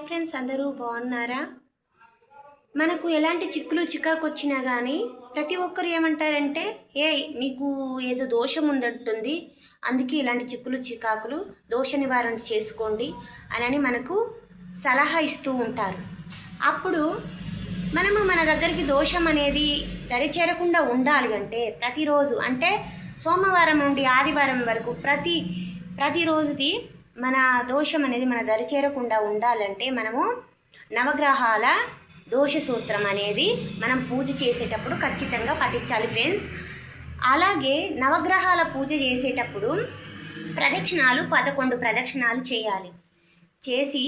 Hi friends, అందరూ బాగున్నారా? మనకు ఎలాంటి చిక్కులు చికాకు వచ్చినా కానీ ప్రతి ఒక్కరు ఏమంటారంటే, మీకు ఏదో దోషం ఉందంటుంది, అందుకే ఇలాంటి చిక్కులు చికాకులు దోష నివారణ చేసుకోండి అని మనకు సలహా ఇస్తూ ఉంటారు. అప్పుడు మనము మన దగ్గరికి దోషం అనేది దరిచేరకుండా ఉండాలి అంటే ప్రతిరోజు, అంటే సోమవారం నుండి ఆదివారం వరకు ప్రతిరోజుది మన దోషం అనేది మన దరిచేరకుండా ఉండాలంటే మనము నవగ్రహాల దోష సూత్రం అనేది మనం పూజ చేసేటప్పుడు ఖచ్చితంగా పఠించాలి ఫ్రెండ్స్. అలాగే నవగ్రహాల పూజ చేసేటప్పుడు 11 ప్రదక్షిణాలు చేయాలి. చేసి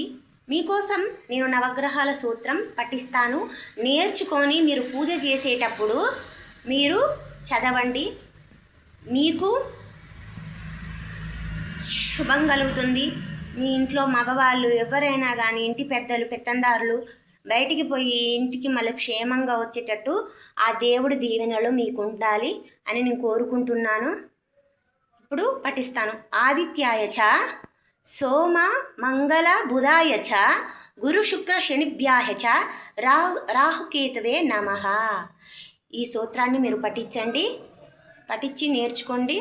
మీకోసం నేను నవగ్రహాల సూత్రం పఠిస్తాను, నేర్చుకొని మీరు పూజ చేసేటప్పుడు మీరు చదవండి. మీకు శుభం కలుగుతుంది. మీ ఇంట్లో మగవాళ్ళు ఎవరైనా కానీ, ఇంటి పెద్దలు పెత్తందారులు బయటికి పోయి ఇంటికి మళ్ళీ క్షేమంగా వచ్చేటట్టు ఆ దేవుడి దీవెనలు మీకు ఉండాలి అని నేను కోరుకుంటున్నాను. ఇప్పుడు పఠిస్తాను. ఆదిత్యాయచ సోమ మంగళ బుధాయచ గురు శుక్ర శనిభ్యాయచ రాహుకేతువే నమః. ఈ సూత్రాన్ని మీరు పఠించి నేర్చుకోండి.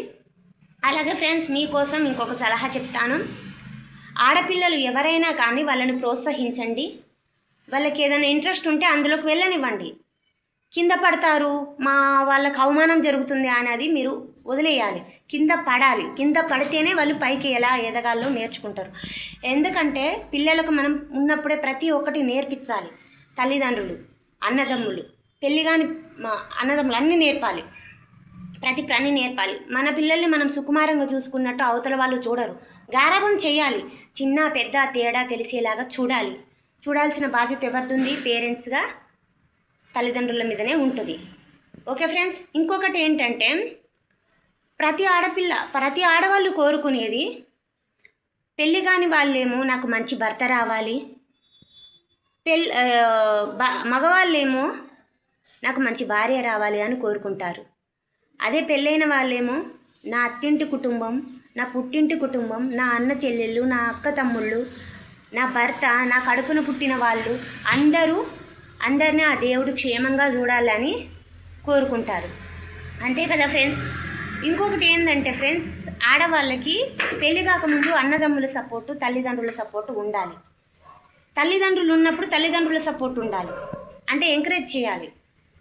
అలాగే ఫ్రెండ్స్, మీకోసం ఇంకొక సలహా చెప్తాను. ఆడపిల్లలు ఎవరైనా కానీ వాళ్ళని ప్రోత్సహించండి. వాళ్ళకి ఏదైనా ఇంట్రెస్ట్ ఉంటే అందులోకి వెళ్ళనివ్వండి. కింద పడతారు, వాళ్ళకి అవమానం జరుగుతుంది అనేది మీరు వదిలేయాలి. కింద పడాలి. కింద పడితేనే వాళ్ళు పైకి ఎలా ఎదగాలో నేర్చుకుంటారు. ఎందుకంటే పిల్లలకు మనం ఉన్నప్పుడే ప్రతి ఒక్కటి నేర్పించాలి. తల్లిదండ్రులు, అన్నదమ్ములు, పెళ్ళి కాని అన్నదమ్ములు అన్నీ నేర్పాలి. ప్రతి ప్రాణి నేర్పాలి. మన పిల్లల్ని మనం సుకుమారంగా చూసుకున్నట్టు అవతల వాళ్ళు చూడరు. గారాబం చేయాలి. చిన్న పెద్ద తేడా తెలిసేలాగా చూడాల్సిన బాధ్యత ఎవరిది? పేరెంట్స్గా తల్లిదండ్రుల మీదనే ఉంటుంది. ఓకే ఫ్రెండ్స్, ఇంకొకటి ఏంటంటే ప్రతి ఆడవాళ్ళు కోరుకునేది, పెళ్ళి కాని వాళ్ళేమో నాకు మంచి భర్త రావాలి, మగవాళ్ళేమో నాకు మంచి భార్య రావాలి అని కోరుకుంటారు. అదే పెళ్ళైన వాళ్ళేమో నా అత్తింటి కుటుంబం, నా పుట్టింటి కుటుంబం, నా అన్న చెల్లెళ్ళు, నా అక్క తమ్ముళ్ళు, నా భర్త, నా కడుపున పుట్టిన వాళ్ళు అందరినీ ఆ దేవుడు క్షేమంగా చూడాలని కోరుకుంటారు. అంతే కదా ఫ్రెండ్స్. ఇంకొకటి ఏంటంటే ఫ్రెండ్స్, ఆడవాళ్ళకి పెళ్ళి కాకముందు అన్నదమ్ముల సపోర్టు, తల్లిదండ్రుల సపోర్టు ఉండాలి. తల్లిదండ్రులు ఉన్నప్పుడు తల్లిదండ్రుల సపోర్ట్ ఉండాలి. అంటే ఎంకరేజ్ చేయాలి,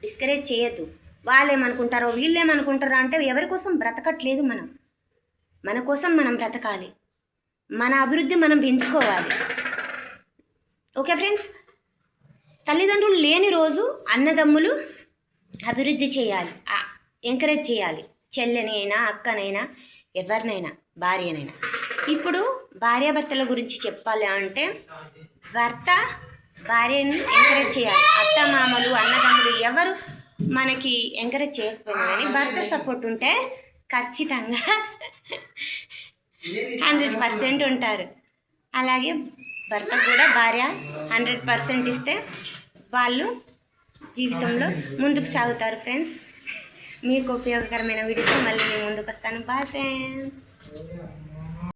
డిస్కరేజ్ చేయొద్దు. వాళ్ళేమనుకుంటారో వీళ్ళేమనుకుంటారో అంటే ఎవరి కోసం బ్రతకట్లేదు. మన కోసం మనం బ్రతకాలి. మన అభివృద్ధి మనం పెంచుకోవాలి. ఓకే ఫ్రెండ్స్, తల్లిదండ్రులు లేని రోజు అన్నదమ్ములు అభివృద్ధి చేయాలి, ఎంకరేజ్ చేయాలి. చెల్లెనైనా, అక్కనైనా, ఎవరినైనా, భార్యనైనా. ఇప్పుడు భార్యాభర్తల గురించి చెప్పాలి అంటే, భర్త భార్యని ఎంకరేజ్ చేయాలి. అత్త మామలు, అన్నదమ్ములు ఎవరు మనకి ఎంకరేజ్ చేయకపోయినా కానీ భర్త సపోర్ట్ ఉంటే ఖచ్చితంగా 100% ఉంటారు. అలాగే భర్తకు కూడా భార్య 100% ఇస్తే వాళ్ళు జీవితంలో ముందుకు సాగుతారు. ఫ్రెండ్స్, మీకు ఉపయోగకరమైన వీడియోతో మళ్ళీ నేను ముందుకు వస్తాను. Bye friends.